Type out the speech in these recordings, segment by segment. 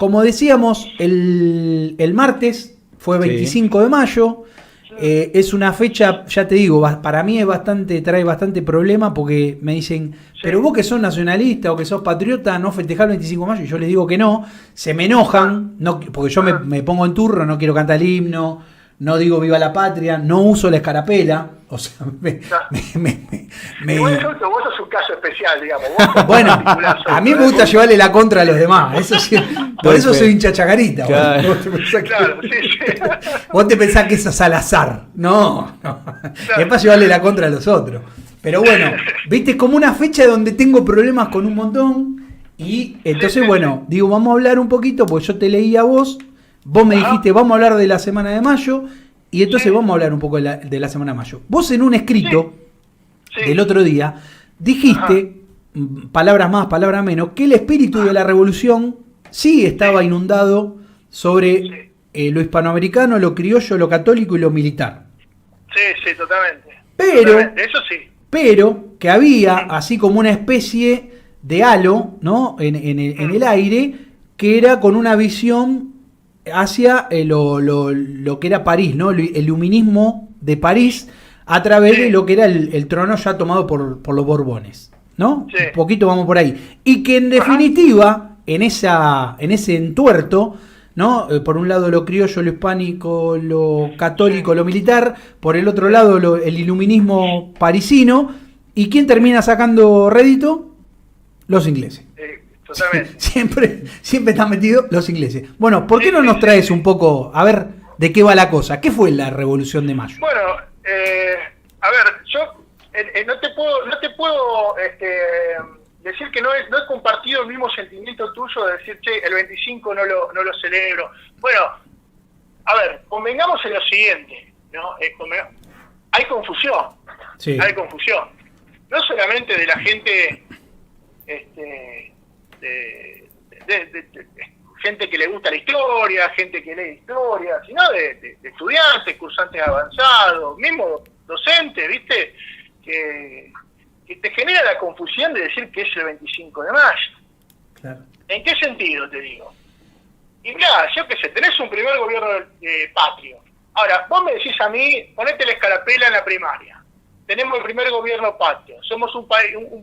como decíamos, el martes fue 25 de mayo. Es una fecha, ya te digo, para mí trae bastante problema porque me dicen, pero vos que sos nacionalista o que sos patriota, ¿no festejás el 25 de mayo? Y yo les digo que no, se me enojan, porque yo me pongo en turno, no quiero cantar el himno, no digo viva la patria, no uso la escarapela, o sea, vos sos un caso especial, digamos. Bueno, a mí me gusta llevarle la contra a los demás, eso sí, por eso soy hincha chacarita. Claro, Vos te pensás que eso es al azar, no. Es para llevarle la contra a los otros. Pero bueno, viste, es como una fecha donde tengo problemas con un montón, y entonces, bueno, digo, vamos a hablar un poquito, porque yo te leí a vos me dijiste, vamos a hablar de la semana de mayo, y entonces vamos a hablar un poco de la semana de mayo. Vos en un escrito del otro día dijiste, palabras más, palabras menos, que el espíritu de la revolución sí estaba inundado sobre lo hispanoamericano, lo criollo, lo católico y lo militar. Sí, totalmente. Eso sí. Pero que había así como una especie de halo, ¿no? en el aire, que era con una visión hacia lo que era París, ¿no? El iluminismo de París a través de lo que era el trono ya tomado por los Borbones, ¿no? Sí. Un poquito vamos por ahí. Y que en definitiva, en ese entuerto, ¿no? Por un lado lo criollo, lo hispánico, lo católico, lo militar, por el otro lado el iluminismo parisino, ¿y quién termina sacando rédito? Los ingleses. Totalmente. Siempre están metidos los ingleses. Bueno, ¿por qué no nos traes un poco, a ver, de qué va la cosa? ¿Qué fue la Revolución de Mayo? Bueno, a ver, yo no te puedo decir que no he compartido el mismo sentimiento tuyo de decir, che, el 25 no lo celebro. Bueno, a ver, convengamos en lo siguiente, ¿no? Hay confusión. Sí. Hay confusión. No solamente de la gente, gente que le gusta la historia, gente que lee historia, sino de estudiantes, cursantes avanzados, mismo docentes, ¿viste? Que te genera la confusión de decir que es el 25 de mayo. Claro. ¿En qué sentido te digo? Y mirá, yo qué sé, tenés un primer gobierno patrio. Ahora, vos me decís a mí, ponete la escarapela en la primaria. Tenemos el primer gobierno patrio, somos un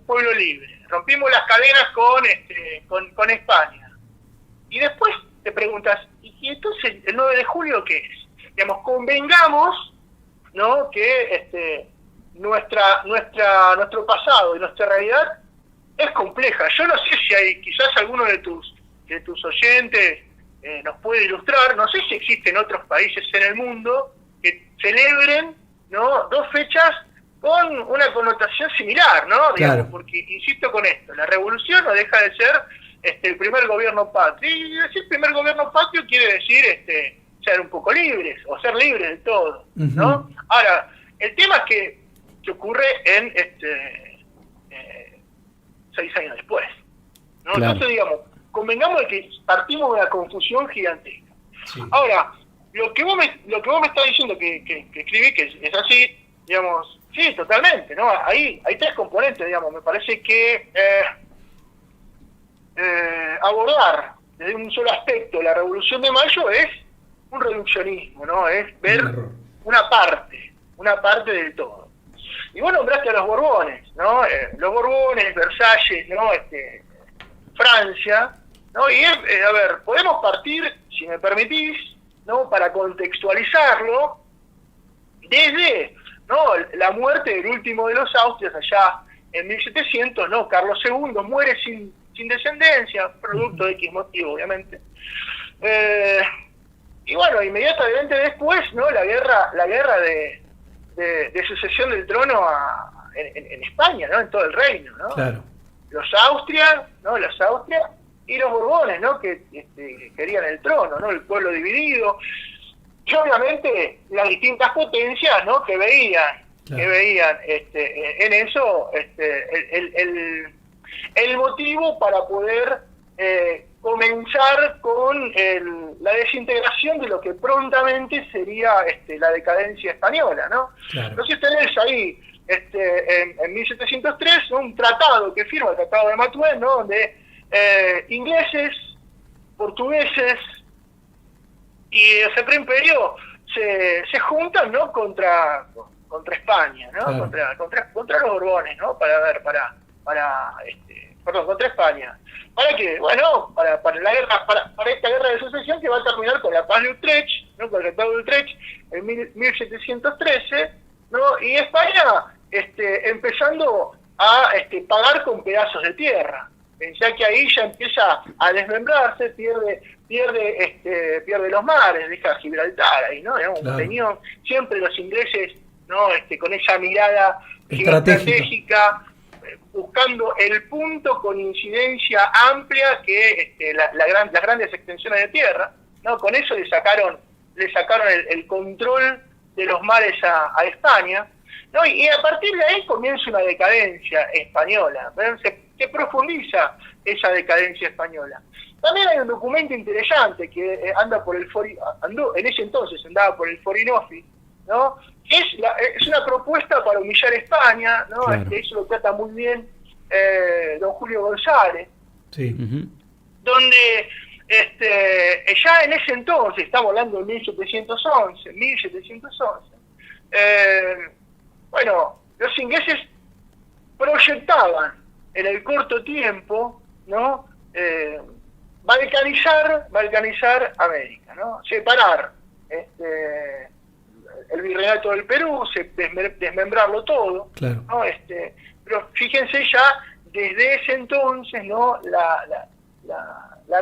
pueblo libre, rompimos las cadenas con España. Y después te preguntas, ¿y entonces el 9 de julio qué es? Digamos, convengamos, ¿no? Que nuestro pasado y nuestra realidad es compleja. Yo no sé si hay, quizás alguno de tus oyentes nos puede ilustrar, no sé si existen otros países en el mundo que celebren, ¿no? Dos fechas con una connotación similar, ¿no? Digamos, claro. Porque, insisto con esto, la revolución no deja de ser el primer gobierno patrio. Y decir primer gobierno patrio quiere decir ser un poco libres, o ser libres de todo, ¿no? Ahora, el tema es que ocurre en 6 años después, ¿no? Claro. Entonces, digamos, convengamos de que partimos de una confusión gigantesca. Sí. Ahora, lo que vos me estás diciendo que escribí, que es así, digamos, sí, totalmente, ¿no? Hay 3 componentes, digamos. Me parece que abordar desde un solo aspecto la Revolución de Mayo es un reduccionismo, ¿no? Es ver una parte del todo. Y vos nombraste a los Borbones, ¿no? Los Borbones, Versalles, ¿no? Francia, ¿no? Y a ver, podemos partir, si me permitís, ¿no? Para contextualizarlo, desde, ¿no? La muerte del último de los Austrias allá en 1700, ¿no? Carlos II muere sin descendencia, producto de X motivo, obviamente. Y bueno, inmediatamente después, ¿no? La guerra de sucesión del trono en España, ¿no? En todo el reino, ¿no? Claro. Los Austrias y los Borbones, ¿no? Que querían el trono, ¿no? El pueblo dividido. Y obviamente las distintas potencias, ¿no? Que veían en eso el motivo para poder comenzar con la desintegración de lo que prontamente sería la decadencia española, ¿no? Claro. Entonces tenés ahí en 1703, ¿no? Un tratado que firma, el Tratado de Maturin, ¿no? Donde ingleses, portugueses y el Sacro Imperio se juntan, ¿no? contra España, ¿no? Claro. contra los Borbones, ¿no? Contra España. ¿Para qué? Bueno, para la guerra, para esta guerra de sucesión que va a terminar con la paz de Utrecht, ¿no? Con el Tratado de Utrecht en 1713, ¿no? Y España empezando a pagar con pedazos de tierra. Pensá que ahí ya empieza a desmembrarse, pierde los mares, deja Gibraltar ahí, ¿no? Tenían siempre los ingleses, ¿no? Con esa mirada estratégica, buscando el punto con incidencia amplia que las grandes extensiones de tierra, ¿no? Con eso le sacaron el control de los mares a España, ¿no? Y a partir de ahí comienza una decadencia española, ¿no? Se profundiza esa decadencia española. También hay un documento interesante que en ese entonces andaba por el Foreign Office, ¿no? Es una propuesta para humillar a España, ¿no? Claro. Eso lo trata muy bien don Julio González, sí. Donde ya en ese entonces, estamos hablando de 1711, bueno, los ingleses proyectaban en el corto tiempo, ¿no? balcanizar América, ¿no? Separar el virreinato del Perú, desmembrarlo todo, claro. ¿no? Pero fíjense ya desde ese entonces, ¿no? La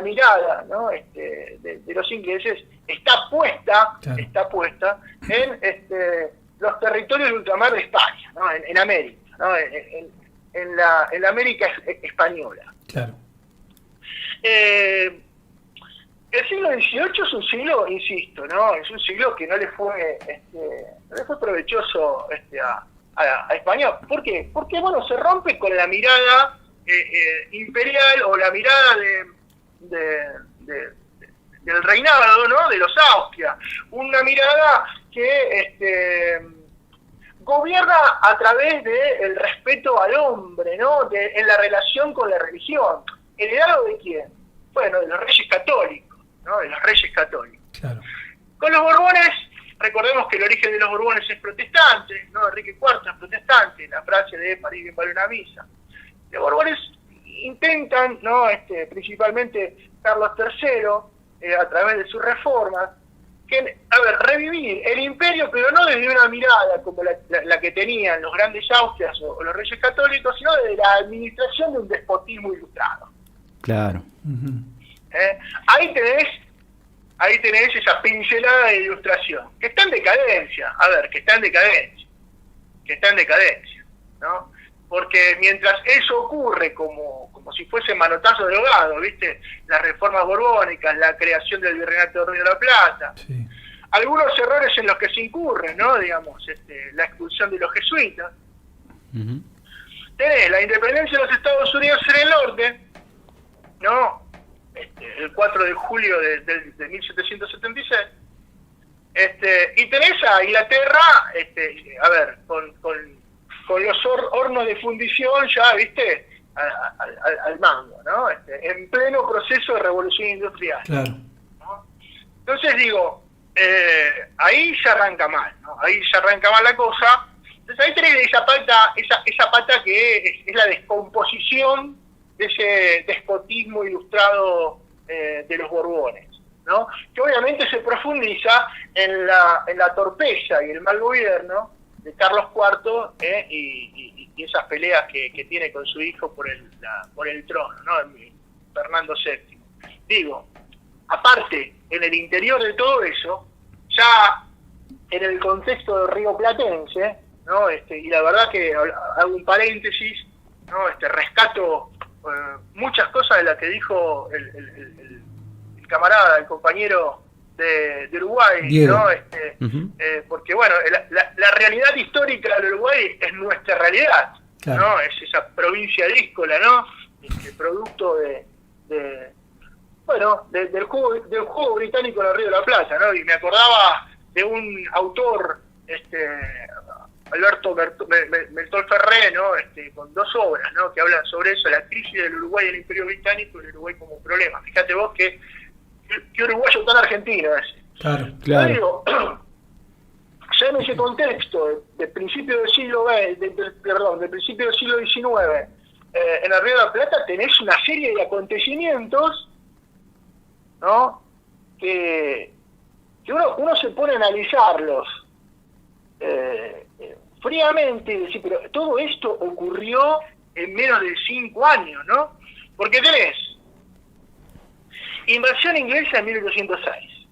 mirada, ¿no? de los ingleses está puesta en los territorios de ultramar de España, ¿no? En América, ¿no? En la América española. Claro. El siglo XVIII es un siglo, insisto, ¿no? Es un siglo que no le fue provechoso a España. ¿Por qué? Porque, bueno, se rompe con la mirada imperial o la mirada del reinado, ¿no? De los Austria. Una mirada que gobierna a través del respeto al hombre, ¿no? En la relación con la religión. ¿Heredado de quién? Bueno, de los reyes católicos, ¿no? De los reyes católicos. Claro. Con los Borbones, recordemos que el origen de los Borbones es protestante, ¿no? Enrique IV es protestante, la frase de París bien vale una misa. Los Borbones intentan, ¿no? Principalmente Carlos III, a través de sus reformas, revivir el imperio, pero no desde una mirada como la que tenían los grandes Austrias o los reyes católicos, sino desde la administración de un despotismo ilustrado. Claro. Uh-huh. Ahí tenés esa pincelada de ilustración, que está en decadencia, ¿no? Porque mientras eso ocurre como si fuese manotazo de ahogado, ¿viste? Las reformas borbónicas, la creación del virreinato de Río de la Plata, sí. Algunos errores en los que se incurren, ¿no? Digamos, la expulsión de los jesuitas. Uh-huh. Tenés la independencia de los Estados Unidos en el norte, ¿no? El 4 de julio de 1776. Y tenés a Inglaterra, con los hornos de fundición ya, ¿viste? Al mango, ¿no? En pleno proceso de revolución industrial. Claro. ¿No? Entonces digo, ahí se arranca mal, ¿no? Ahí se arranca mal la cosa. Entonces ahí tenés esa pata que es la descomposición de ese despotismo ilustrado de los Borbones, ¿no? Que obviamente se profundiza en la torpeza y el mal gobierno de Carlos IV y esas peleas que tiene con su hijo por el trono, ¿no? Fernando VII. Digo, aparte, en el interior de todo eso, ya en el contexto rioplatense, ¿no? Y la verdad que hago un paréntesis, ¿no? Rescato muchas cosas de las que dijo el camarada, el compañero de Uruguay, Diego. ¿no? Uh-huh. Porque bueno, la realidad histórica del Uruguay es nuestra realidad, claro. ¿no? Es esa provincia díscola, ¿no? Producto del juego británico en el Río de la Plata, ¿no? Y me acordaba de un autor, Alberto Meltol Ferré, ¿no? Con dos obras, ¿no? Que hablan sobre eso, la crisis del Uruguay y el Imperio Británico y el Uruguay como problema. Fíjate vos que qué uruguayo tan argentino ese. Claro. Yo digo, ya en ese contexto de principio del siglo del principio del siglo XIX, en el Río de la Plata tenés una serie de acontecimientos, ¿no? que uno se pone a analizarlos fríamente y decir, pero todo esto ocurrió en menos de 5 años, ¿no? Porque tenés invasión inglesa en 1806,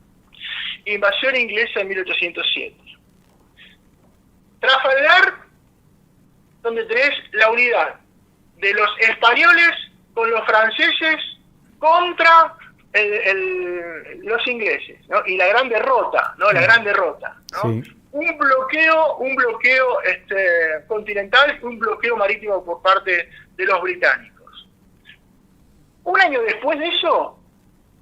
invasión inglesa en 1807, Trafalgar, donde tenés la unidad de los españoles con los franceses contra los ingleses, ¿no? Y la gran derrota, ¿no? La gran derrota, ¿no? Sí. Un bloqueo continental, un bloqueo marítimo por parte de los británicos. Un año después de eso,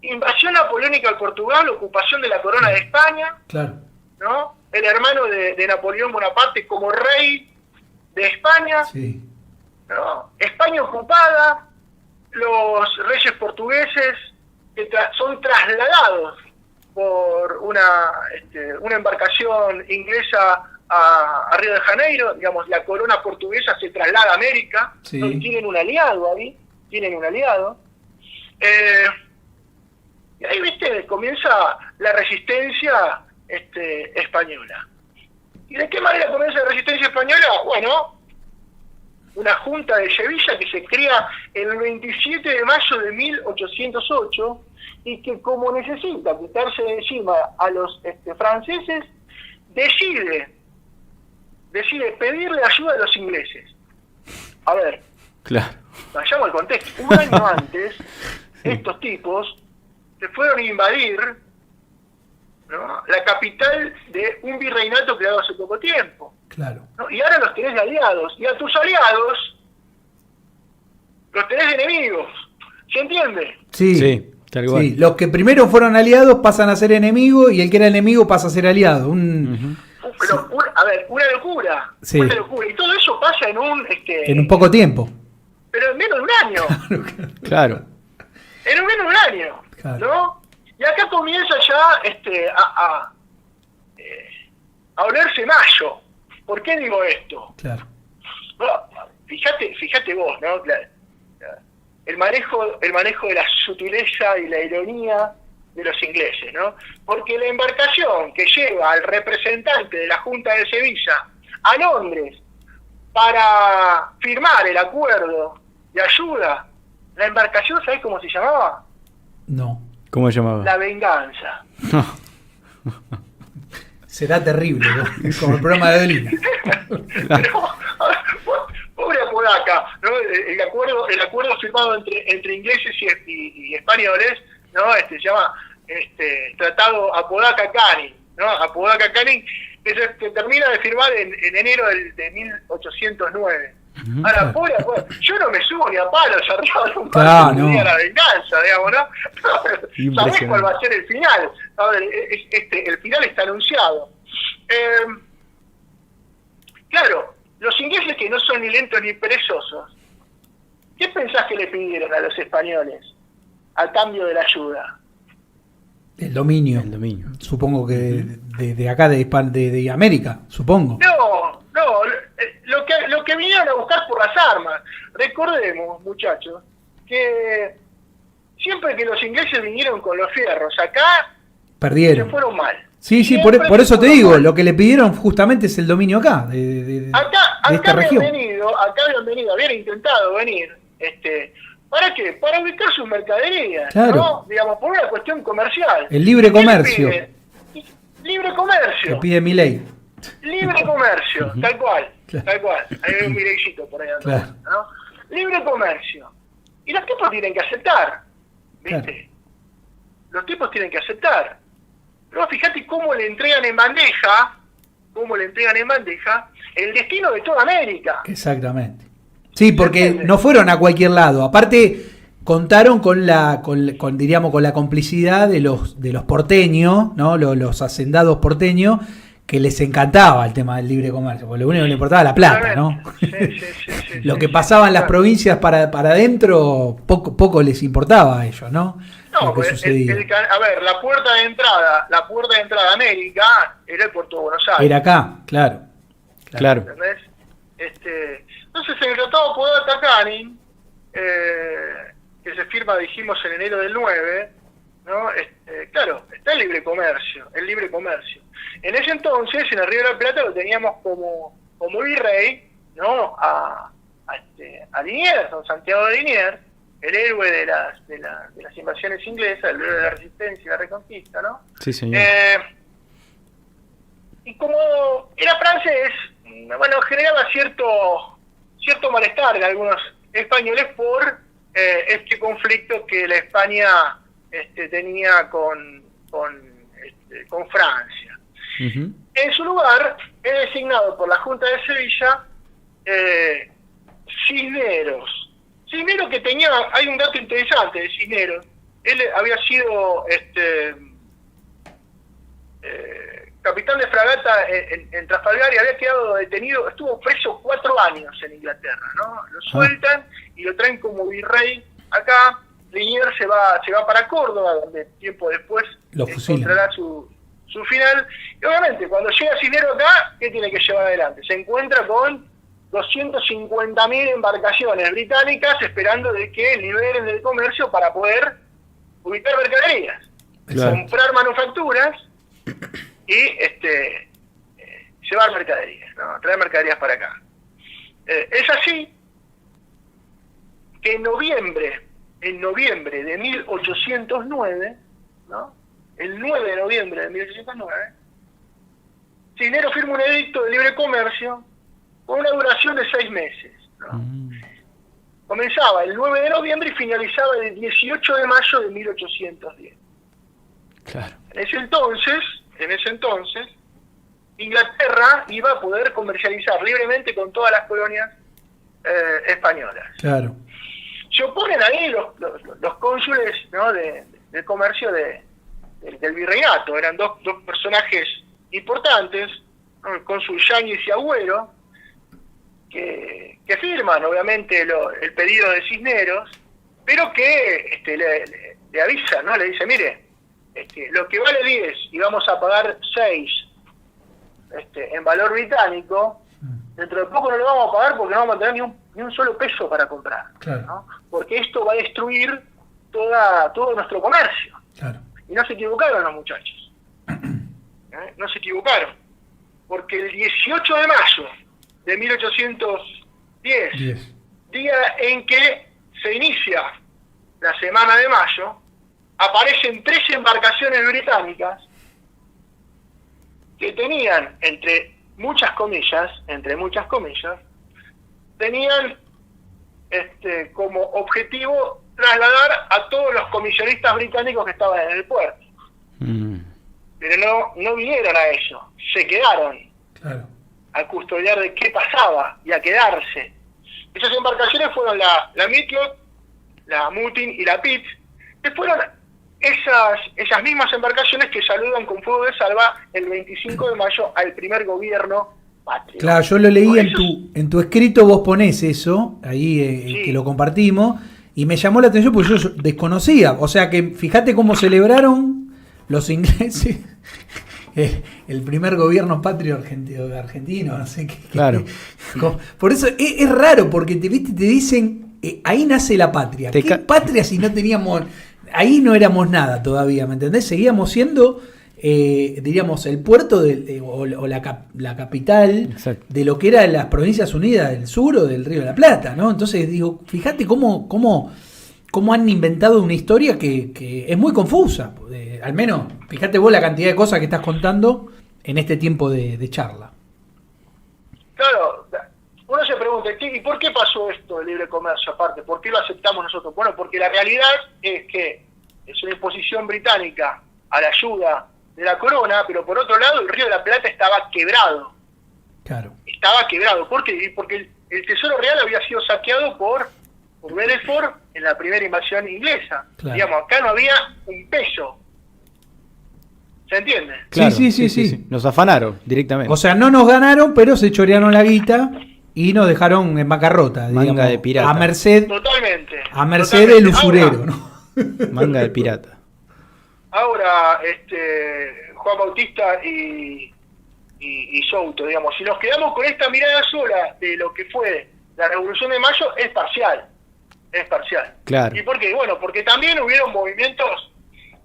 invasión napoleónica al Portugal, ocupación de la corona de España, Claro. ¿no? El hermano de Napoleón Bonaparte como rey de España, Sí. ¿no? España ocupada, los reyes portugueses que son trasladados por una embarcación inglesa a Río de Janeiro, digamos, la corona portuguesa se traslada a América, Sí. ¿no? Tienen un aliado ahí, tienen un aliado. Y ahí, viste, comienza la resistencia española. ¿Y de qué manera comienza la resistencia española? Bueno, una junta de Sevilla que se crea el 27 de mayo de 1808 y que, como necesita quitarse de encima a los franceses, decide pedirle ayuda a los ingleses. A ver, Claro. vayamos al contexto. Un año antes, estos tipos se fueron a invadir, ¿no?, la capital de un virreinato creado hace poco tiempo, Claro. ¿no? Y ahora los tenés de aliados, y a tus aliados los tenés de enemigos. ¿Se entiende? Sí. Sí, tal cual. Sí. Los que primero fueron aliados pasan a ser enemigos y el que era enemigo pasa a ser aliado. Pero, a ver, una locura. Sí. Una locura. Y todo eso pasa en En un poco tiempo. pero en menos de un año. Claro. En menos de un año. Claro. ¿No? Y acá comienza ya a olerse mayo. ¿Por qué digo esto? Claro. Bueno, fíjate vos, ¿no? El manejo de la sutileza y la ironía de los ingleses, ¿no? Porque la embarcación que lleva al representante de la Junta de Sevilla a Londres para firmar el acuerdo de ayuda, la embarcación, ¿sabés cómo se llamaba? No. ¿Cómo se llamaba? La Venganza. Será terrible, ¿no? Como el programa de Dolina. Pero, pobre Apodaca, ¿no? El acuerdo firmado entre ingleses y españoles, ¿no? Se llama Tratado Apodaca-Canning, ¿no? Apodaca-Canning, que se termina de firmar en enero de 1809. Ahora, pobre, yo no me subo ni a palos arriba de un barco que diga La Venganza, digamos, ¿no? ¿Sabés cuál va a ser el final? A ver, el final está anunciado. Claro, los ingleses, que no son ni lentos ni perezosos, ¿qué pensás que le pidieron a los españoles al cambio de la ayuda? El dominio. El dominio. Supongo que de acá, de América, supongo. No, lo que vinieron a buscar por las armas. Recordemos, muchachos, que siempre que los ingleses vinieron con los fierros acá, Perdieron. se fueron mal. Sí, por eso te digo, lo que le pidieron justamente es el dominio acá, de esta región. Habían intentado venir, ¿para qué? Para ubicar sus mercaderías, Claro. ¿no? Digamos, por una cuestión comercial. El libre comercio. ¿Qué pide? Libre comercio. Que pide mi ley. Libre comercio, tal cual, Claro. tal cual. Hay un mireycito por ahí atrás, Claro. ¿no? Libre comercio. Y los tipos tienen que aceptar, ¿viste? Claro. Los tipos tienen que aceptar. Pero fíjate cómo le entregan en bandeja, el destino de toda América. Exactamente. Sí, porque no fueron a cualquier lado. Aparte, contaron con la complicidad de los porteños, ¿no? Los hacendados porteños, que les encantaba el tema del libre comercio, porque lo único que le importaba era la plata, ¿no? Sí, Lo que pasaba en las provincias para adentro, poco les importaba a ellos, ¿no? No, lo que pues sucedía. a ver, la puerta de entrada a América era el puerto de Buenos Aires. Era acá, claro. Claro. ¿Entendés? Entonces, en el Tratado de Podata-Canning, que se firma, dijimos, en enero del 9, ¿no? Claro, está el libre comercio. En ese entonces, en el Río de la Plata, lo teníamos como virrey, ¿no? A Liniers, don Santiago de Liniers, el héroe de las invasiones inglesas, el héroe de la resistencia y la reconquista, ¿no? Sí, señor. Y como era francés, bueno, generaba cierto malestar en algunos españoles por este conflicto que la España tenía con Francia. Uh-huh. En su lugar, es designado por la Junta de Sevilla Cisneros. Cisneros que hay un dato interesante de Cisneros. Él había sido capitán de fragata en Trafalgar y había quedado detenido, estuvo preso 4 años en Inglaterra, ¿no? Lo sueltan y lo traen como virrey acá. Liniers se va para Córdoba, donde tiempo después encontrará su final. Y obviamente, cuando llega Cisneros acá, ¿qué tiene que llevar adelante? Se encuentra con 250.000 embarcaciones británicas esperando de que liberen el comercio para poder ubicar mercaderías, comprar manufacturas y llevar mercaderías, ¿no? Traer mercaderías para acá. Es así que en noviembre de 1809, ¿no? El 9 de noviembre de 1809, Cisneros firma un edicto de libre comercio con una duración de 6 meses, ¿no? Comenzaba el 9 de noviembre y finalizaba el 18 de mayo de 1810. Claro. En ese entonces, Inglaterra iba a poder comercializar libremente con todas las colonias españolas. Claro. Se oponen ahí los cónsules, ¿no? del comercio del virreinato. Eran dos personajes importantes, ¿no? El cónsul Yáñez y Agüero, que firman obviamente el pedido de Cisneros, pero que le avisan, ¿no? Le dice, mire, lo que vale 10 y vamos a pagar 6 en valor británico, dentro de poco no lo vamos a pagar porque no vamos a tener ni un solo peso para comprar, claro, ¿no? Porque esto va a destruir todo nuestro comercio. Claro. Y no se equivocaron los muchachos. No se equivocaron. Porque el 18 de mayo de 1810, día en que se inicia la Semana de Mayo, aparecen 3 embarcaciones británicas que tenían, entre muchas comillas, tenían como objetivo trasladar a todos los comisionistas británicos que estaban en el puerto. Pero no vinieron a eso, se quedaron, claro, a custodiar de qué pasaba y a quedarse. Esas embarcaciones fueron la Mitlock, la Mutin y la Pitt, que fueron esas mismas embarcaciones que saludan con fuego de salva el 25 de mayo al primer gobierno patrio. Claro, yo lo leí en tu escrito, vos ponés eso, ahí sí, que lo compartimos, y me llamó la atención porque yo desconocía. O sea que fíjate cómo celebraron los ingleses el primer gobierno patrio argentino, no sé qué. Claro. Por eso es raro, porque te dicen, ahí nace la patria. ¿Qué patria si no teníamos? Ahí no éramos nada todavía, ¿me entendés? Seguíamos siendo, diríamos, el puerto o la capital, exacto, de lo que era las Provincias Unidas del Sur o del Río de la Plata, ¿no? Entonces digo, fíjate cómo han inventado una historia que es muy confusa. Al menos, fíjate vos la cantidad de cosas que estás contando en este tiempo de charla. Claro, uno se pregunta, ¿y por qué pasó esto del libre comercio aparte? ¿Por qué lo aceptamos nosotros? Bueno, porque la realidad es que es una imposición británica a la ayuda de la corona, pero por otro lado el Río de la Plata estaba quebrado. Claro. Estaba quebrado. ¿Por qué? Porque el Tesoro Real había sido saqueado por Belfort en la primera invasión inglesa. Claro. Digamos, acá no había un peso. ¿Se entiende? Claro, sí. Nos afanaron directamente. O sea, no nos ganaron, pero se chorearon la guita y nos dejaron en bancarrota, digamos, de pirata. a merced, totalmente, del usurero, ¿no? Manga de pirata. Ahora, Juan Bautista y Souto, digamos, si nos quedamos con esta mirada sola de lo que fue la Revolución de Mayo, es parcial. Claro. ¿Y por qué? Bueno, porque también hubieron movimientos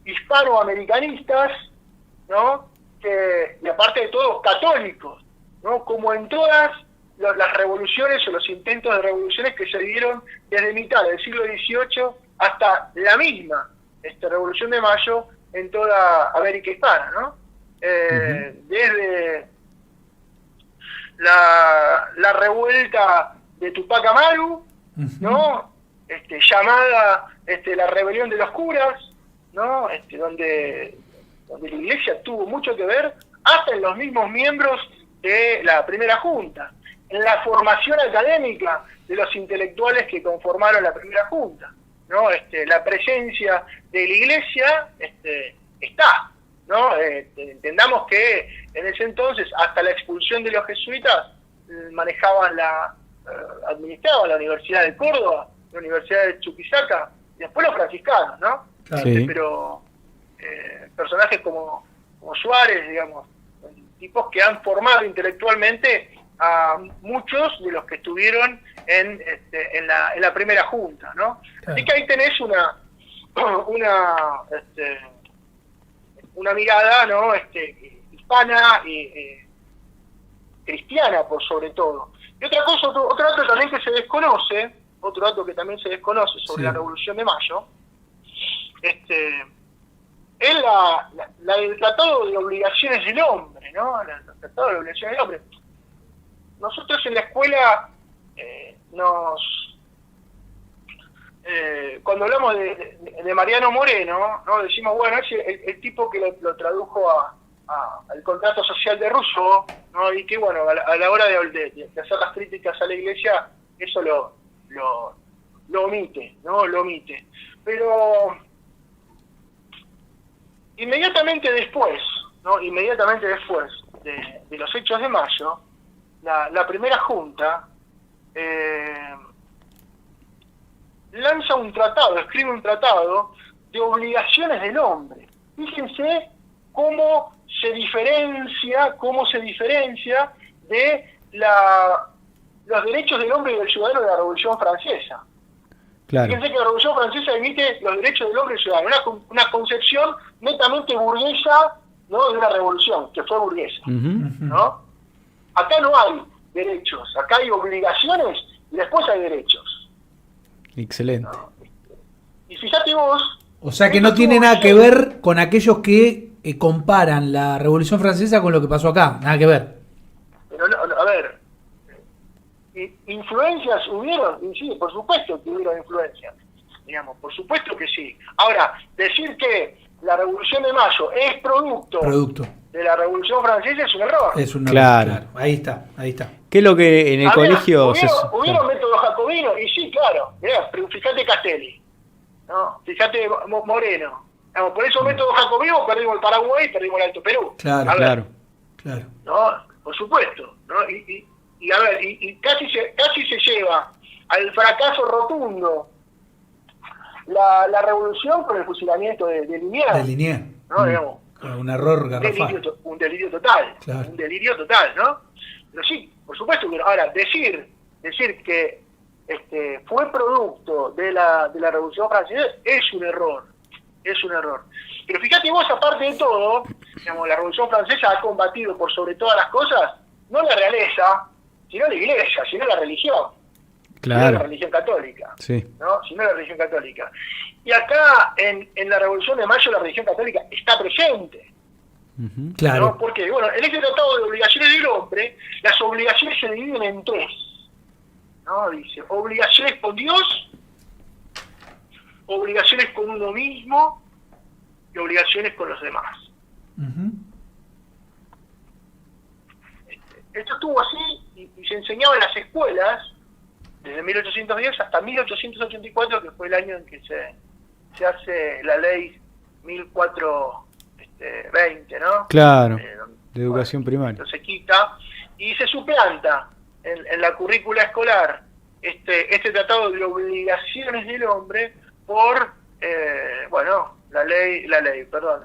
hispanoamericanistas, ¿no? Y aparte de todo, católicos, ¿no? Como en todas las revoluciones o los intentos de revoluciones que se dieron desde mitad del siglo XVIII hasta la misma Revolución de Mayo en toda América Hispana, ¿no? Desde la revuelta de Tupac Amaru, ¿no? Llamada la rebelión de los curas, ¿no? Donde la Iglesia tuvo mucho que ver, hasta en los mismos miembros de la primera junta, en la formación académica de los intelectuales que conformaron la primera junta, ¿no? La presencia de la Iglesia está, ¿no? Entendamos que en ese entonces, hasta la expulsión de los jesuitas, administraban la Universidad de Córdoba, la Universidad de Chuquisaca, y después los franciscanos, ¿no? Sí. Pero personajes como Suárez, digamos, tipos que han formado intelectualmente a muchos de los que estuvieron en la primera junta, ¿no? Claro. Así que ahí tenés una mirada, ¿no? Hispana y cristiana, por sobre todo. Y otra cosa, otro dato también que se desconoce, sobre la Revolución de Mayo, es el Tratado de Obligaciones del Hombre, ¿no? El Tratado de Obligaciones del Hombre. Nosotros en la escuela cuando hablamos de Mariano Moreno, ¿no? Decimos, bueno, es el tipo que lo tradujo al contrato social de Rousseau, ¿no? Y que, bueno, a la hora de hacer las críticas a la Iglesia, eso lo omite, ¿no? Lo omite. Pero inmediatamente después, ¿no? De los hechos de mayo, la primera junta escribe un tratado de obligaciones del hombre. Fíjense cómo se diferencia de los derechos del hombre y del ciudadano de la Revolución Francesa. Claro. Fíjense que la Revolución Francesa emite los derechos del hombre y del ciudadano, una concepción netamente burguesa, ¿no? De una revolución que fue burguesa, ¿no? Acá no hay derechos, acá hay obligaciones y después hay derechos. Excelente. ¿No? Y fíjate vos... O sea que no tiene nada que ver con aquellos que comparan la Revolución Francesa con lo que pasó acá, nada que ver. Pero no, a ver, ¿influencias hubieron? Y sí, por supuesto que hubieron influencias, digamos, por supuesto que sí. Ahora, decir que la Revolución de Mayo es producto de la Revolución Francesa es un error. Es un error, claro. Ahí está. ¿Qué es lo que en el colegio hubieron métodos jacobinos? Y sí, claro. Mirá, fíjate Castelli, ¿no? Fíjate Moreno. Digamos, por esos métodos jacobinos perdimos el Paraguay y perdimos el Alto Perú. Claro. ¿No? Por supuesto, ¿no? Y a ver, casi se lleva al fracaso rotundo la revolución con el fusilamiento de Liniers. ¿No? Digamos, un error garrafal. Un delirio total. Claro. Un delirio total, ¿no? Pero sí, por supuesto que ahora decir que fue producto de la Revolución Francesa es un error. Pero fíjate vos, aparte de todo, digamos, la Revolución Francesa ha combatido por sobre todas las cosas, no la realeza, sino la Iglesia, sino la religión. Claro. Sino la religión católica. Sí. ¿No? Sino la religión católica. Y acá, en la Revolución de Mayo, la religión católica está presente. Claro. ¿No? Porque, bueno, en este tratado de obligaciones del hombre, las obligaciones se dividen en tres. ¿No? Dice, obligaciones con Dios, obligaciones con uno mismo y obligaciones con los demás. Esto estuvo así y se enseñaba en las escuelas desde 1810 hasta 1884, que fue el año en que se hace la ley 1420, ¿no? Claro, de educación primaria. Se quita y se suplanta en la currícula escolar este tratado de obligaciones del hombre por bueno, la ley, perdón,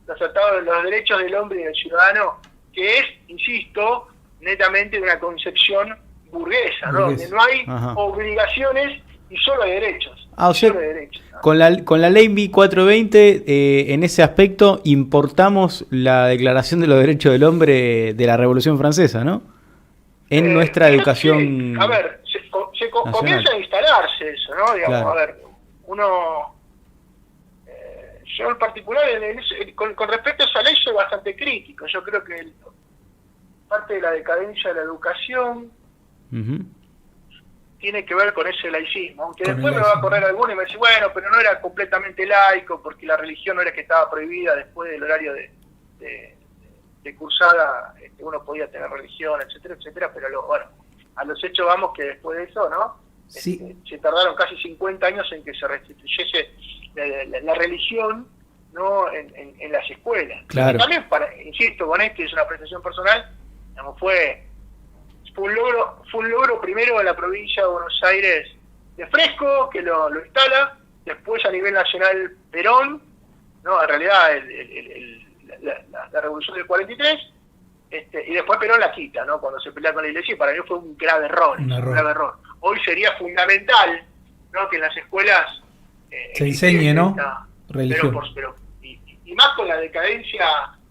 los tratados de los derechos del hombre y del ciudadano, que es, insisto, netamente de una concepción burguesa, ¿no? Donde no hay obligaciones y solo hay derechos. O sea, solo hay derechos, ¿no? con la ley 1420, en ese aspecto, importamos la Declaración de los Derechos del Hombre de la Revolución Francesa, ¿no? En nuestra educación. Sí. A ver, comienza a instalarse eso, ¿no? Digamos, claro. A ver, uno. Yo en particular, con respecto a esa ley, soy bastante crítico. Yo creo que parte de la decadencia de la educación tiene que ver con ese laicismo. Aunque después me va a correr alguno y me dice, bueno, pero no era completamente laico, porque la religión no era que estaba prohibida después del horario de cursada, uno podía tener religión, etcétera, etcétera, pero bueno, a los hechos vamos que después de eso, ¿no? Sí. Se tardaron casi 50 años en que se restituyese la religión, ¿no? en las escuelas. Claro. Y también, insisto, con esto es una apreciación personal, digamos, fue un logro primero de la provincia de Buenos Aires de Fresco, que lo instala, después a nivel nacional Perón, ¿no? En realidad la revolución del 43, y después Perón la quita, ¿no? Cuando se pelea con la iglesia, y para mí fue un grave error. Hoy sería fundamental, ¿no? Que en las escuelas se enseñe, ¿no? Religión. Y más con la decadencia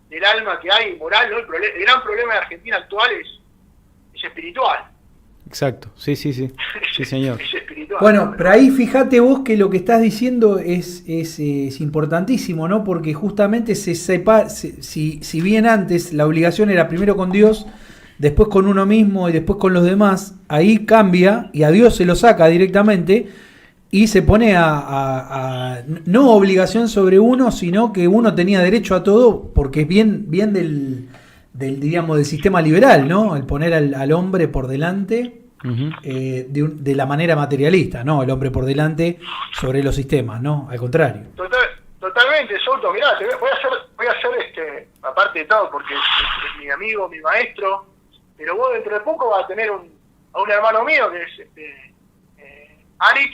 del alma que hay, moral, ¿no? El gran problema de Argentina actual es espiritual. Exacto, sí, señor. Es espiritual. Bueno, pero ahí fíjate vos que lo que estás diciendo es importantísimo, ¿no? Porque justamente se sepa, si bien antes la obligación era primero con Dios, después con uno mismo y después con los demás, ahí cambia y a Dios se lo saca directamente y se pone no obligación sobre uno, sino que uno tenía derecho a todo, porque es bien del digamos, del sistema liberal, ¿no? El poner al hombre por delante de la manera materialista, ¿no? El hombre por delante sobre los sistemas, ¿no? Al contrario. Totalmente, Souto. Mirá, voy a hacer aparte de todo, porque es mi amigo, mi maestro, pero vos dentro de poco vas a tener a un hermano mío que es Alex,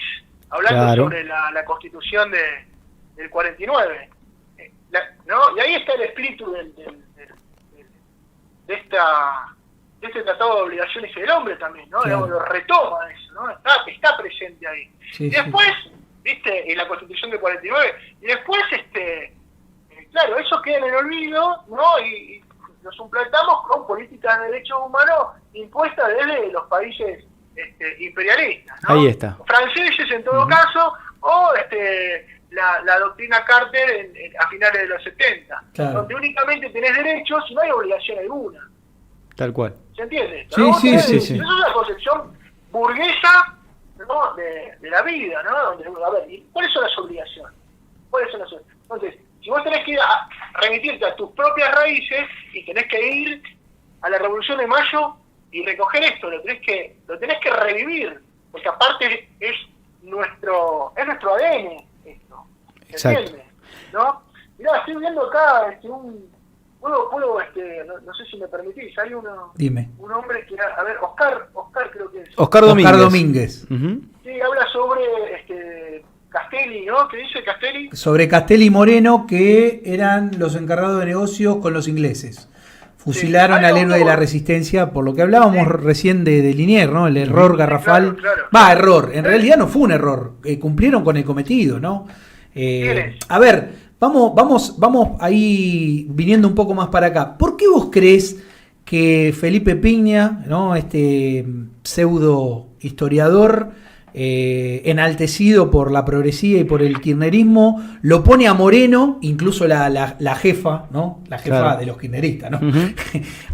hablando sobre la constitución del 49, ¿no? Y ahí está el espíritu de este tratado de obligaciones del hombre también, ¿no? Claro. Lo retoma eso, ¿no? Está presente ahí. Sí, y después, ¿viste? En la Constitución del 49, y después, claro, eso queda en el olvido, ¿no? Y nos suplantamos con políticas de derechos humanos impuestas desde los países imperialistas, ¿no? Ahí está. Franceses en todo caso, o la doctrina Carter a finales de los 70, claro, donde únicamente tenés derechos y no hay obligación alguna. Tal cual. ¿Se entiende? Sí. Eso es una concepción burguesa, ¿no? de la vida, ¿no? Donde, a ver, ¿cuáles son las obligaciones? Entonces, si vos tenés que ir a remitirte a tus propias raíces y tenés que ir a la Revolución de Mayo y recoger esto, lo tenés que revivir, porque aparte es nuestro ADN. Exacto. ¿No? Mirá, estoy viendo acá puedo no sé si me permitís, hay Dime. Un hombre que, a ver, Oscar creo que es. Oscar Domínguez. Sí, habla sobre Castelli, ¿no? ¿Qué dice Castelli? Sobre Castelli y Moreno, que eran los encargados de negocios con los ingleses. Fusilaron al héroe de la resistencia, por lo que hablábamos recién de Liniers, ¿no? El error garrafal. Claro. Error. En realidad no fue un error. Cumplieron con el cometido, ¿no? A ver, vamos ahí viniendo un poco más para acá. ¿Por qué vos crees que Felipe Piña, ¿no? Este pseudo historiador enaltecido por la progresía y por el kirchnerismo, lo pone a Moreno, incluso la jefa, ¿no? La jefa, claro, de los kirchneristas, ¿no?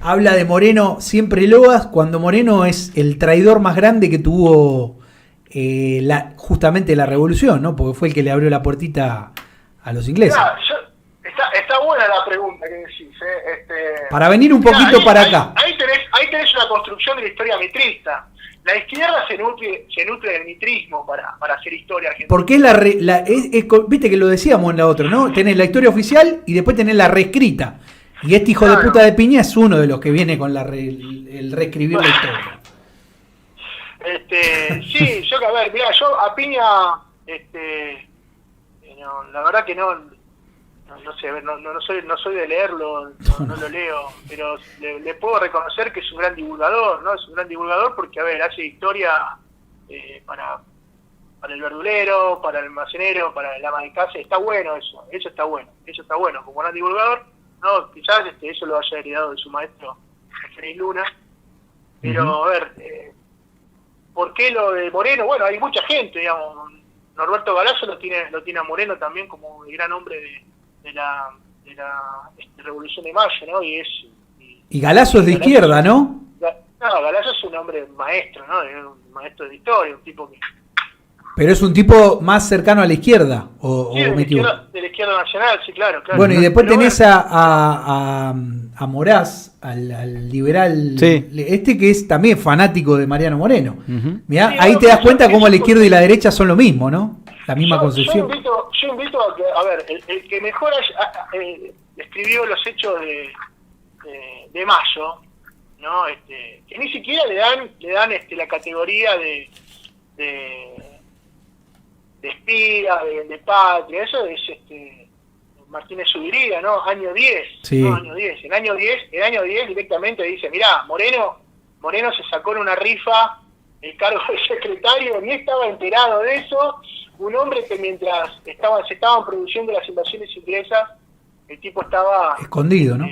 Habla de Moreno siempre loas, cuando Moreno es el traidor más grande que tuvo justamente la revolución, ¿no? Porque fue el que le abrió la puertita a los ingleses. Está buena la pregunta que decís, para venir un poquito para acá. Ahí tenés una construcción de la historia mitrista. La izquierda se nutre del mitrismo para hacer historia argentina. Porque viste que lo decíamos en la otra, ¿no? Tenés la historia oficial y después tenés la reescrita. Y este hijo de puta de Piña es uno de los que viene con el reescribir la historia. Sí, yo a Piña No, la verdad que no sé, no soy de leerlo, no lo leo, pero le puedo reconocer que es un gran divulgador, ¿no? Es un gran divulgador porque, a ver, hace historia para el verdulero, para el almacenero, para el ama de casa. Está bueno eso está bueno, como gran divulgador, ¿no? Quizás eso lo haya heredado de su maestro Félix Luna, pero a ver, ¿por qué lo de Moreno? Bueno, hay mucha gente, digamos. Norberto Galasso lo tiene a Moreno también como el gran hombre de la Revolución de Mayo, ¿no? Y Galasso es de izquierda, ¿no? No, Galasso es un hombre maestro, ¿no? Es un maestro de historia, un tipo que... Pero es un tipo más cercano a la izquierda, sí, de la izquierda nacional, sí, claro. Bueno, y después tenés a Moraz, al liberal, sí, que es también fanático de Mariano Moreno. Mirá, sí, ahí te das cuenta cómo la izquierda y la derecha son lo mismo, ¿no? La misma concepción. Yo invito a que, a ver, el que mejor escribió los hechos de Mayo, ¿no? Que ni siquiera le dan la categoría de espía, de patria, eso es Martínez Zubiría, ¿no? Año 10, sí. ¿no? Año 10. El año 10 directamente dice, mirá, Moreno se sacó en una rifa el cargo de secretario, ni estaba enterado de eso, un hombre que mientras se estaban produciendo las invasiones inglesas, el tipo estaba... escondido, ¿no?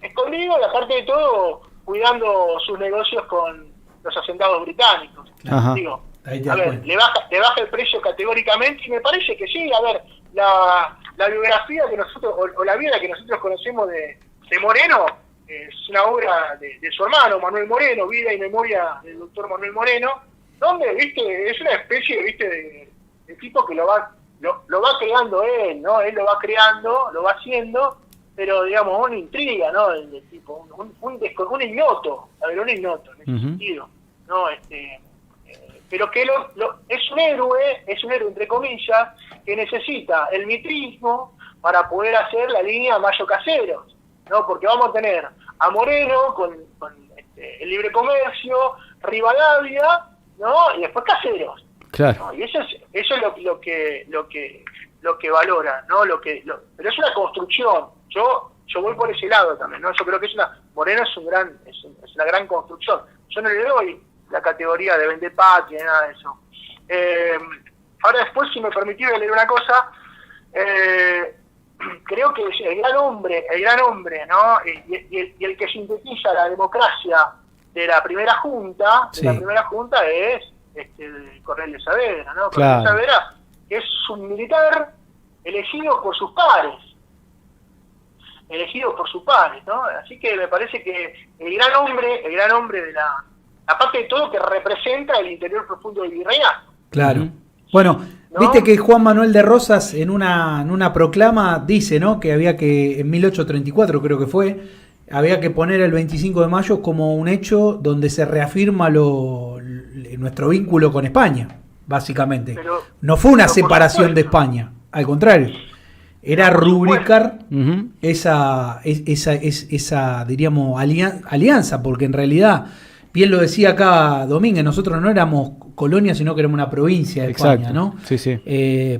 Escondido, y aparte de todo, cuidando sus negocios con los hacendados británicos. Ajá. Digo, a ver, le baja el precio categóricamente, y me parece que sí. A ver, la biografía que nosotros, o la vida que nosotros conocemos de Moreno, es una obra de su hermano Manuel Moreno, Vida y Memoria del doctor Manuel Moreno, donde, viste, es una especie, viste, de tipo que lo va creando él, ¿no? Él lo va creando, lo va haciendo, pero digamos, una intriga, ¿no? Del tipo, un ignoto, a ver, un ignoto en ese sentido, ¿no? Pero que es un héroe entre comillas, que necesita el mitrismo para poder hacer la línea Mayo Caseros, ¿no? Porque vamos a tener a Moreno con el libre comercio, Rivadavia, ¿no? Y después Caseros. Claro. ¿No? Y eso es lo que valora, ¿no? Pero es una construcción. Yo voy por ese lado también, ¿no? Yo creo que Moreno es una gran construcción. Yo no le doy la categoría de vendepatria, nada de eso. Ahora después, si me permitís leer una cosa, creo que el gran hombre, ¿no? Y el que sintetiza la democracia de la primera junta, sí, es Cornelio Saavedra, ¿no? Claro. Cornelio Saavedra es un militar elegido por sus pares, ¿no? Así que me parece que el gran hombre de la, aparte de todo, que representa el interior profundo del virreinato. Claro. Bueno, ¿no? Viste que Juan Manuel de Rosas en una proclama dice, ¿no? Que había que, en 1834 creo que fue, había que poner el 25 de mayo como un hecho donde se reafirma nuestro vínculo con España, básicamente. Pero, no fue una separación de España, al contrario. Era rubricar esa diríamos, alianza, porque en realidad, bien lo decía acá Domínguez, nosotros no éramos colonia, sino que éramos una provincia de España, ¿no? Sí, sí.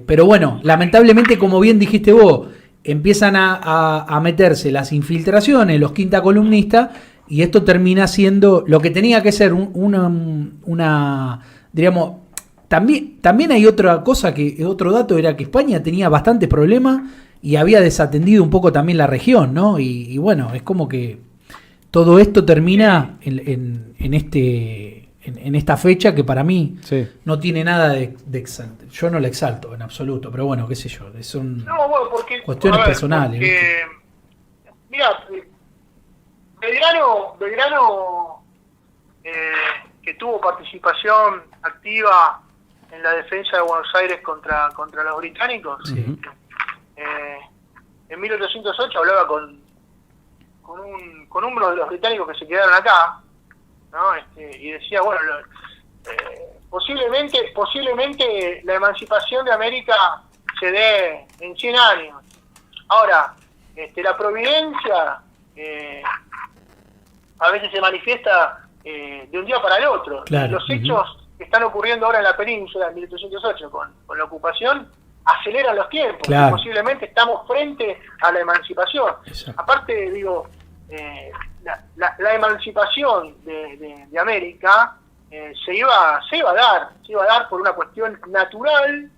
Pero bueno, lamentablemente, como bien dijiste vos, empiezan a meterse las infiltraciones, los quinta columnistas, y esto termina siendo lo que tenía que ser una diríamos... También hay otra cosa, otro dato era que España tenía bastantes problemas y había desatendido un poco también la región, ¿no? Y bueno, es como que todo esto termina en esta fecha que para mí no tiene nada de exalto. Yo no la exalto en absoluto, pero bueno, qué sé yo, son cuestiones personales. Mira, Belgrano que tuvo participación activa en la defensa de Buenos Aires contra los británicos. Sí. En 1808 hablaba con uno de los británicos que se quedaron acá, ¿no? Y decía, bueno, posiblemente la emancipación de América se dé en 100 años. Ahora, la providencia a veces se manifiesta de un día para el otro. Claro. que están ocurriendo ahora en la península en 1808 con la ocupación, aceleran los tiempos. Claro. Posiblemente estamos frente a la emancipación. Exacto. Aparte, digo, la emancipación de América se iba a dar por una cuestión natural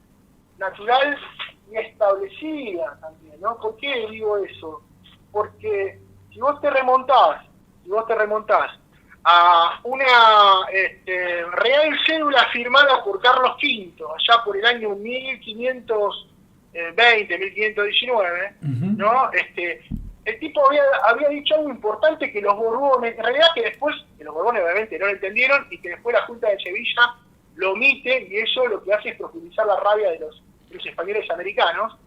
y establecida también, ¿no? ¿Por qué digo eso? Porque si vos te remontás a una real cédula firmada por Carlos V, allá por el año 1520, 1519, ¿no? El tipo había dicho algo importante, que los Borbones, en realidad que los Borbones obviamente no lo entendieron, y que después la Junta de Sevilla lo omite, y eso lo que hace es profundizar la rabia de los españoles americanos,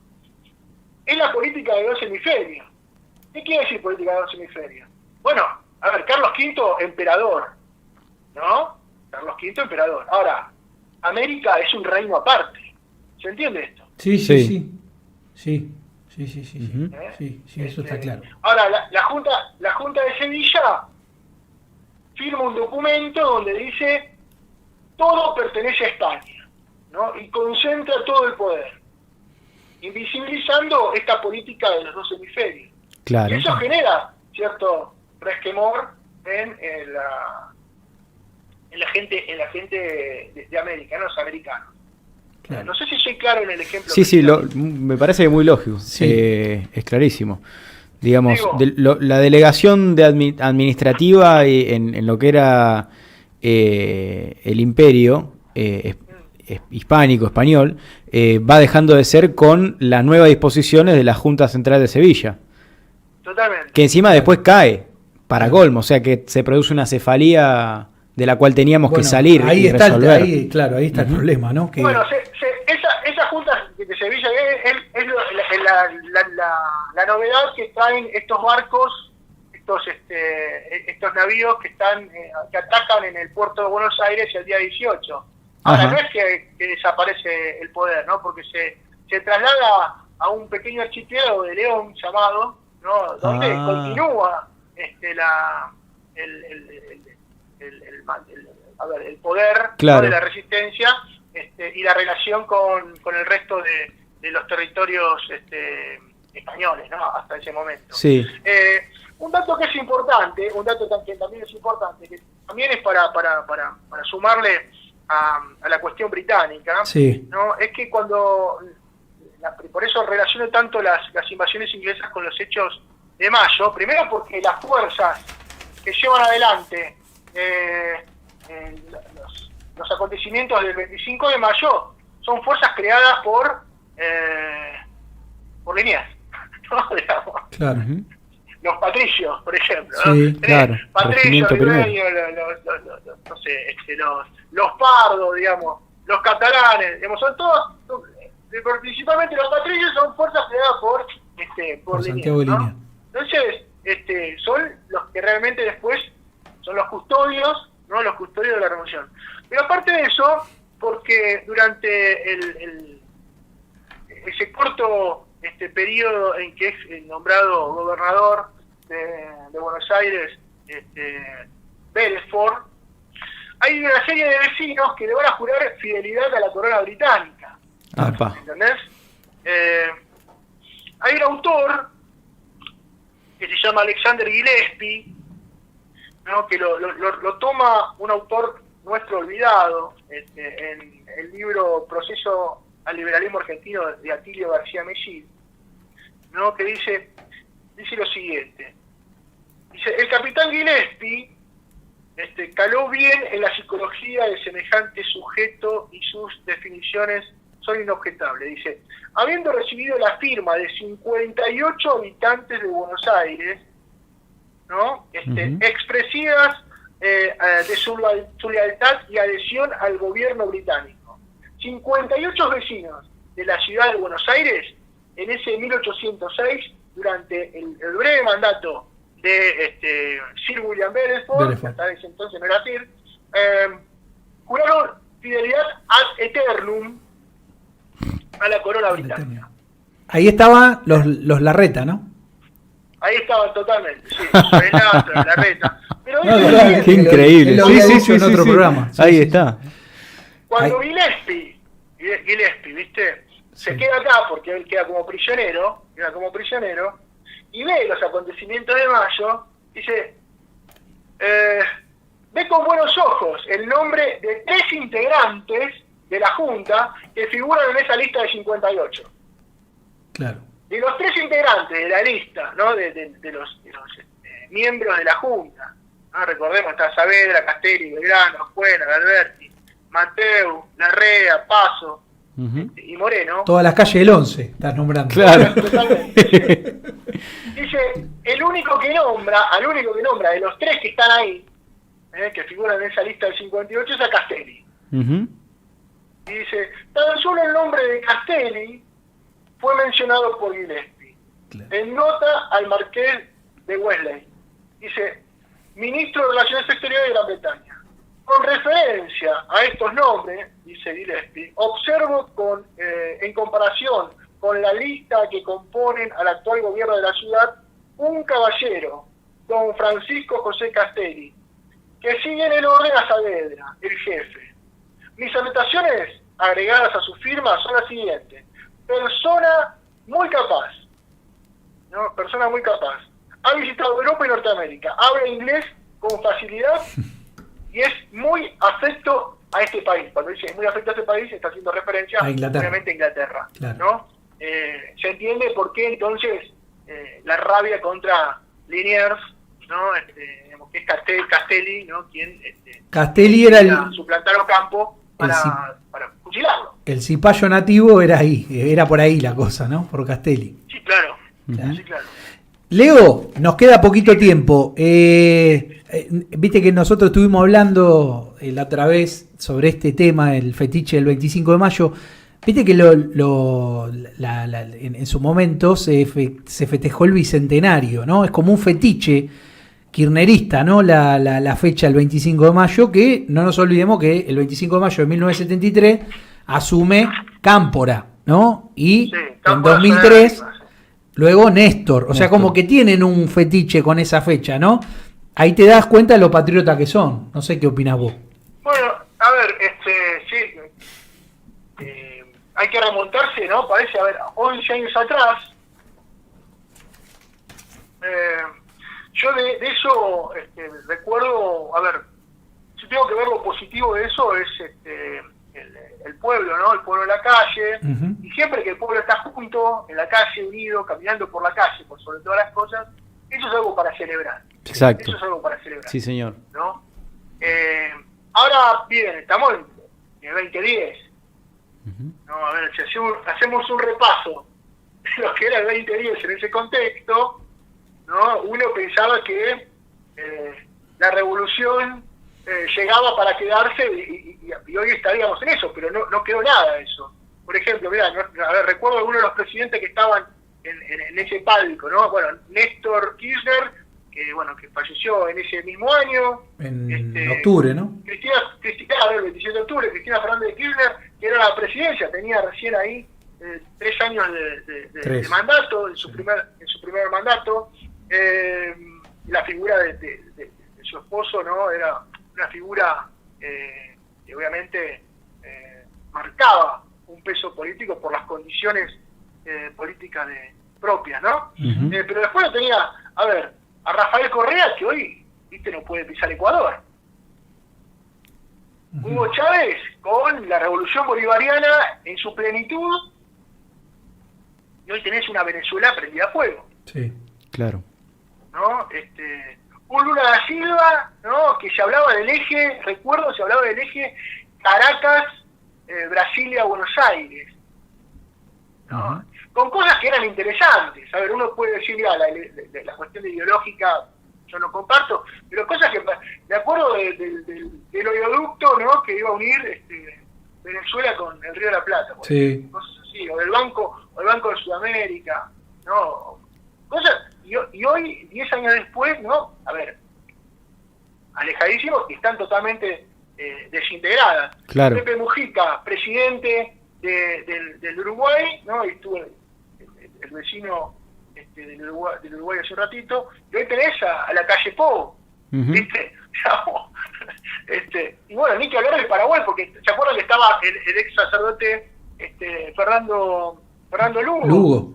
es la política de dos hemisferios. ¿Qué quiere decir política de dos hemisferios? Bueno, a ver, Carlos V, emperador, ¿no? Carlos V, emperador. Ahora, América es un reino aparte. ¿Se entiende esto? Sí. Sí, eso está claro. Ahora, la Junta de Sevilla firma un documento donde dice todo pertenece a España, ¿no? Y concentra todo el poder, invisibilizando esta política de los dos hemisferios. Claro. Y eso genera cierto resquemor en la gente de América, en los americanos. Claro. No sé si soy claro en el ejemplo. Sí, me parece muy lógico. Sí. Es clarísimo. Digamos, la delegación administrativa en lo que era el imperio hispánico, español, va dejando de ser con las nuevas disposiciones de la Junta Central de Sevilla. Totalmente. Que encima después cae, para colmo, o sea que se produce una cefalía de la cual teníamos que salir ahí y está resolver. Ahí está el problema, ¿no? Que... Bueno, esa Junta de Sevilla es la novedad que traen estos barcos, estos navíos que atacan en el puerto de Buenos Aires el día 18. Ahora, no es que desaparece el poder, ¿no? Porque se traslada a un pequeño archipiélago de León llamado, ¿no? Donde continúa el poder, claro, ¿no? De la resistencia, y la relación con el resto de los territorios españoles, ¿no? Hasta ese momento. Sí. Un dato que es importante, que también es importante, que también es para sumarle a la cuestión británica, sí, ¿no? Es que por eso relaciono tanto las invasiones inglesas con los hechos de mayo, primero porque las fuerzas que llevan adelante los acontecimientos del 25 de mayo son fuerzas creadas por Liniers, ¿no? Digamos. Claro. Los patricios, por ejemplo, ¿no? Sí, claro. Patricios, no sé, los pardos, digamos, los catalanes, digamos, son todos, principalmente los patricios son fuerzas creadas por Santiago Liniers, ¿no? Liniers. Entonces, son los que realmente después son los custodios, ¿no? Los custodios de la revolución. Pero aparte de eso, porque durante ese corto periodo en que es nombrado gobernador de Buenos Aires, Belfort, hay una serie de vecinos que le van a jurar fidelidad a la corona británica. ¿Entendés? Hay un autor que se llama Alexander Gillespie, ¿no? Que lo toma un autor nuestro olvidado en el libro Proceso al Liberalismo Argentino de Atilio García Mellín, ¿no? Que dice lo siguiente. Dice, el capitán Gillespie caló bien en la psicología de semejante sujeto y sus definiciones son inobjetables. Dice, habiendo recibido la firma de 58 habitantes de Buenos Aires, ¿no? Expresivas de su lealtad y adhesión al gobierno británico. 58 vecinos de la ciudad de Buenos Aires, en ese 1806, durante el breve mandato de Sir William Belfort, hasta ese entonces no era Sir, juraron fidelidad ad eternum a la corona británica. Ahí estaban los Larreta, ¿no? Ahí estaban totalmente, sí, Renato, Larreta. Pero qué increíble. Sí, en otro programa. Sí, ahí está. Cuando Gillespie, ¿viste? Se queda acá porque él queda como prisionero, y ve los acontecimientos de mayo, dice, ve con buenos ojos el nombre de 3 integrantes de la Junta que figuran en esa lista de 58. Claro. De los 3 integrantes de la lista, ¿no? de los miembros de la Junta, ¿no? Recordemos, está Saavedra, Castelli, Belgrano, Juena, Alberti, Mateu, Larrea, Paso y Moreno. Todas las calles del 11 estás nombrando. Claro. Totalmente. Dice, al único que nombra de los 3 que están ahí, que figuran en esa lista del 58, es a Castelli. Y dice, tan solo el nombre de Castelli fue mencionado por Gillespie. Claro. En nota al marqués de Wesley. Dice, ministro de Relaciones Exteriores de Gran Bretaña. Con referencia a estos nombres, dice Gillespie, observo en comparación con la lista que componen al actual gobierno de la ciudad, un caballero, don Francisco José Castelli, que sigue en el orden a Saavedra, el jefe. Mis anotaciones agregadas a su firma son las siguientes. Persona muy capaz, ¿no? Persona muy capaz. Ha visitado Europa y Norteamérica, habla inglés con facilidad y es muy afecto a este país. Cuando dice muy afecto a este país, está haciendo referencia obviamente a Inglaterra. Claro. ¿No? Se entiende por qué entonces la rabia contra Liniers, ¿no? Que es Castelli, ¿no? Quien Castelli era suplantar Ocampo para fusilarlo. El cipayo nativo era ahí, era por ahí la cosa, ¿no? Por Castelli. Sí, claro. Sí, claro. Leo, nos queda poquito tiempo. Viste que nosotros estuvimos hablando la otra vez sobre este tema, el fetiche del 25 de mayo. Viste que en su momento se festejó el bicentenario, ¿no? Es como un fetiche kirchnerista, ¿no? La fecha del 25 de mayo, que no nos olvidemos que el 25 de mayo de 1973 asume Cámpora, ¿no? Y en 2003... Luego Néstor, o sea, como que tienen un fetiche con esa fecha, ¿no? Ahí te das cuenta de lo patriota que son. No sé qué opinás vos. Bueno, a ver, sí, hay que remontarse, ¿no? Parece, 11 años atrás. Yo de eso recuerdo, si tengo que ver lo positivo de eso es el pueblo, ¿no? El pueblo de la calle, y siempre que el pueblo está junto, en la calle, unido, caminando por la calle, por sobre todas las cosas, eso es algo para celebrar. Exacto. Eso es algo para celebrar. Sí, señor. ¿No? Ahora, bien, estamos en el 2010. ¿No? A ver, si hacemos un repaso de lo que era el 2010 en ese contexto, ¿no? Uno pensaba que la revolución llegaba para quedarse y hoy estaríamos en eso, pero no quedó nada de eso. Por ejemplo, mirá, recuerdo algunos de los presidentes que estaban en ese palco, ¿no? Bueno, Néstor Kirchner, que falleció en ese mismo año. En octubre, ¿no? Cristina, el 27 de octubre, Cristina Fernández de Kirchner, que era la presidencia, tenía recién ahí 3 años de mandato, en su primer mandato. La figura de su esposo, ¿no? Era una figura que obviamente marcaba un peso político por las condiciones políticas propias, ¿no? Pero después lo tenía, a Rafael Correa, que hoy, viste, no puede pisar Ecuador. Hugo Chávez, con la revolución bolivariana en su plenitud, y hoy tenés una Venezuela prendida a fuego. Sí, claro. ¿No? Un Lula da Silva, ¿no? Que se hablaba del eje, se hablaba del eje Caracas, Brasilia, Buenos Aires, ¿no? Con cosas que eran interesantes. Uno puede decir, la cuestión ideológica yo no comparto, pero cosas que, me acuerdo del oleoducto, ¿no? Que iba a unir Venezuela con el Río de la Plata, sí. Cosas así, o el Banco de Sudamérica, ¿no? Cosas, y hoy, 10 años después, ¿no? Alejadísimos, que están totalmente desintegradas. Claro. Pepe Mujica, presidente del Uruguay, ¿no? Y estuvo el vecino del Uruguay hace un ratito, y hoy tenés a la calle Po, ¿viste? Y bueno, ni que hablar del Paraguay, porque ¿se acuerdan que estaba el ex sacerdote Fernando Lugo?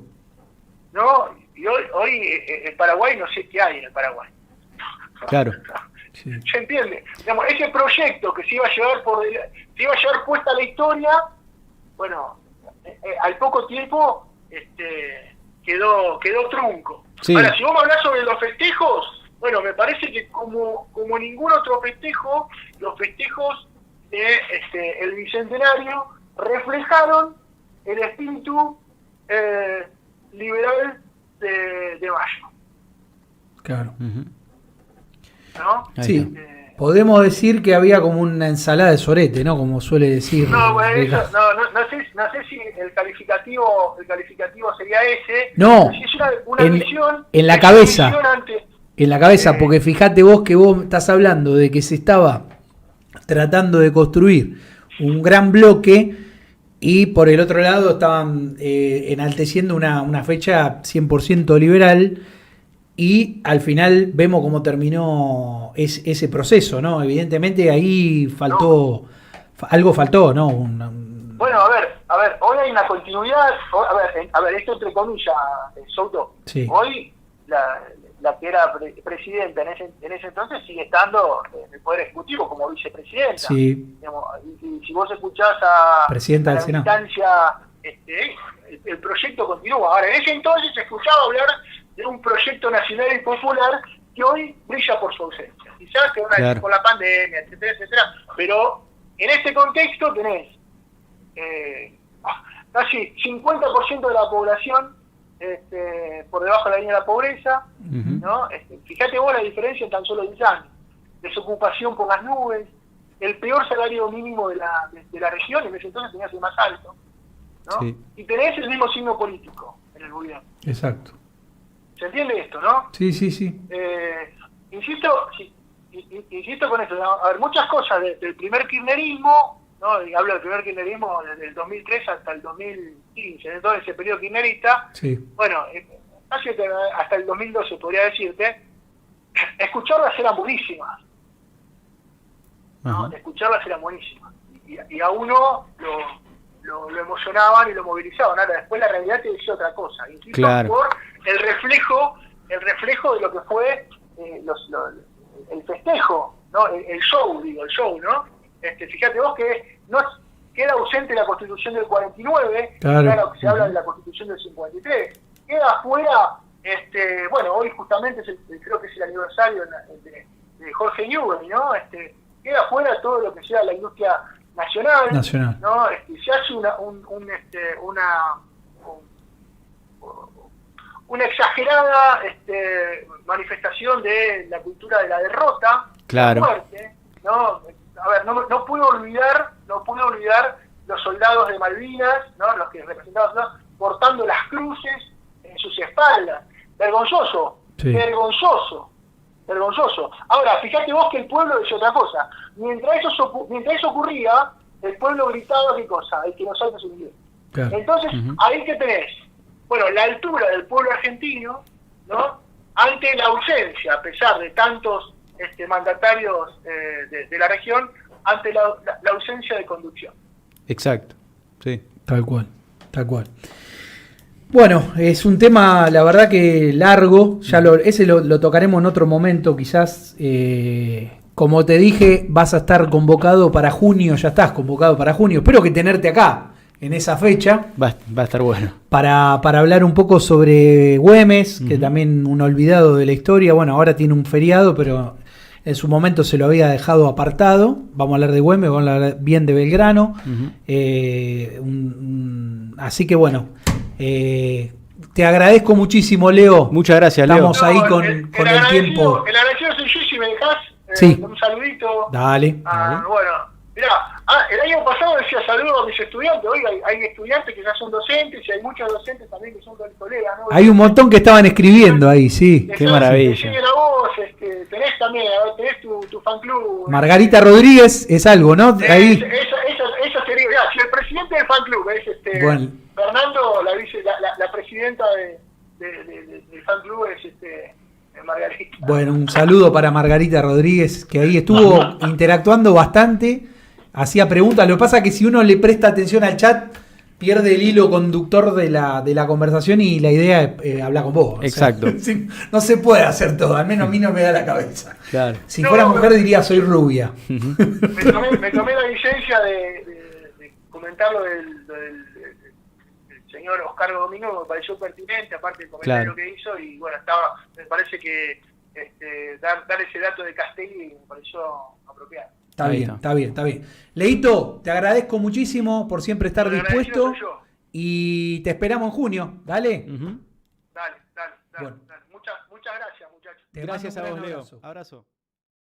¿No? Y hoy en Paraguay no sé qué hay en el Paraguay. Claro. Sí. ¿Se entiende? Digamos, ese proyecto que se iba a llevar puesta la historia, bueno, al poco tiempo quedó trunco. Sí. Ahora, si vos me hablás sobre los festejos, bueno, me parece que como ningún otro festejo, los festejos de el Bicentenario reflejaron el espíritu liberal de Mayo. Claro. ¿No? Sí. Podemos decir que había como una ensalada de sorete, ¿no? Como suele decir. No, bueno, no sé si el calificativo sería ese. No, si es una visión, en la cabeza. En la cabeza, Sí. porque fíjate vos que vos estás hablando de que se estaba tratando de construir un gran bloque y por el otro lado estaban enalteciendo una fecha 100% liberal y al final vemos cómo terminó ese proceso, ¿no? Evidentemente ahí algo faltó, ¿no? Bueno, a ver, hoy hay una continuidad, a ver, esto entre comillas, Souto. Sí. Hoy la que era presidenta en ese entonces sigue estando en el Poder Ejecutivo como vicepresidenta. Sí. Digamos, y si vos escuchás a Presidenta del la Senado. militancia, el proyecto continúa. Ahora, en ese entonces se escuchaba hablar de un proyecto nacional y popular que hoy brilla por su ausencia. Quizás que Claro. por la pandemia, etcétera, etcétera. Pero en este contexto tenés casi 50% de la población por debajo de la línea de la pobreza, ¿no? Fíjate vos la diferencia en tan solo 10 años. Desocupación por las nubes, el peor salario mínimo de la región, en ese entonces tenías el más alto, ¿no? Sí. Y tenés el mismo signo político en el gobierno. Exacto. ¿Se entiende esto, no? Sí. Insisto con esto, ¿no? A ver, muchas cosas del primer kirchnerismo, ¿no? Y hablo del primer kirchnerismo desde el 2003 hasta el 2015, en todo ese periodo kirchnerista. Sí. Bueno, casi hasta el 2012 podría decirte, escucharlas eran buenísimas, ¿no? Escucharlas eran buenísimas. Y a uno lo emocionaban y lo movilizaban. Ahora, después la realidad te decía otra cosa. Insisto, claro. Por el reflejo de lo que fue el festejo, ¿no? El show, ¿no? Fíjate vos que no queda ausente la Constitución del 49, claro que se habla de la Constitución del 53, queda afuera, bueno, hoy justamente creo que es el aniversario de Jorge Newbery, ¿no? Queda afuera todo lo que sea la industria nacional. ¿No? Se hace una exagerada manifestación de la cultura de la derrota, claro. La muerte, ¿no? A ver, no puedo olvidar los soldados de Malvinas, ¿no? Los que representaban, ¿no? Portando las cruces en sus espaldas. Vergonzoso, sí. Vergonzoso. Ahora, fíjate vos que el pueblo decía otra cosa. Mientras eso ocurría, el pueblo gritaba, ¿qué cosa? El que nos salta su inglés. Claro. Entonces, ahí que tenés, bueno, la altura del pueblo argentino, ¿no? Ante la ausencia, a pesar de tantos mandatarios de la región, ante la ausencia de conducción. Exacto, sí. Tal cual. Bueno, es un tema, la verdad que largo, ya ese lo tocaremos en otro momento, quizás. Como te dije, vas a estar convocado para junio, ya estás convocado para junio. Espero que tenerte acá en esa fecha. Va a estar bueno. Para hablar un poco sobre Güemes, que también un olvidado de la historia. Bueno, ahora tiene un feriado, pero en su momento se lo había dejado apartado. Vamos a hablar de Güemes, vamos a hablar bien de Belgrano. Así que bueno, te agradezco muchísimo, Leo. Muchas gracias, Leo. Estamos ahí con el tiempo. El agradecido soy yo, si me dejás. Sí. Un saludito. Dale. Bueno, mirá, el año pasado decía saludos a mis estudiantes. Hoy hay estudiantes que ya son docentes y hay muchos docentes también que son colegas, ¿no? Hay un montón que estaban escribiendo ahí, sí. Qué maravilla. Siguen a vos, tenés también, tenés tu fan club. Margarita Rodríguez es algo, ¿no? Ahí. Eso sería, mirá, si el presidente del fan club es bueno. Fernando, la presidenta del fan club es Margarita. Bueno, un saludo para Margarita Rodríguez, que ahí estuvo interactuando bastante, hacía preguntas. Lo que pasa es que si uno le presta atención al chat, pierde el hilo conductor de la conversación y la idea es hablar con vos. Exacto. O sea, no se puede hacer todo, al menos a mí no me da la cabeza. Claro. Si fuera mujer diría soy rubia. Me tomé la licencia de comentar lo del señor Oscar Domingo, me pareció pertinente, aparte del comentario que hizo, y bueno, me parece que dar ese dato de Castelli me pareció apropiado. Está bien. Leito, te agradezco muchísimo por siempre estar dispuesto y te esperamos en junio. Dale. Dale. Bueno. Muchas gracias, muchachos. Gracias a vos, Leo. Abrazo.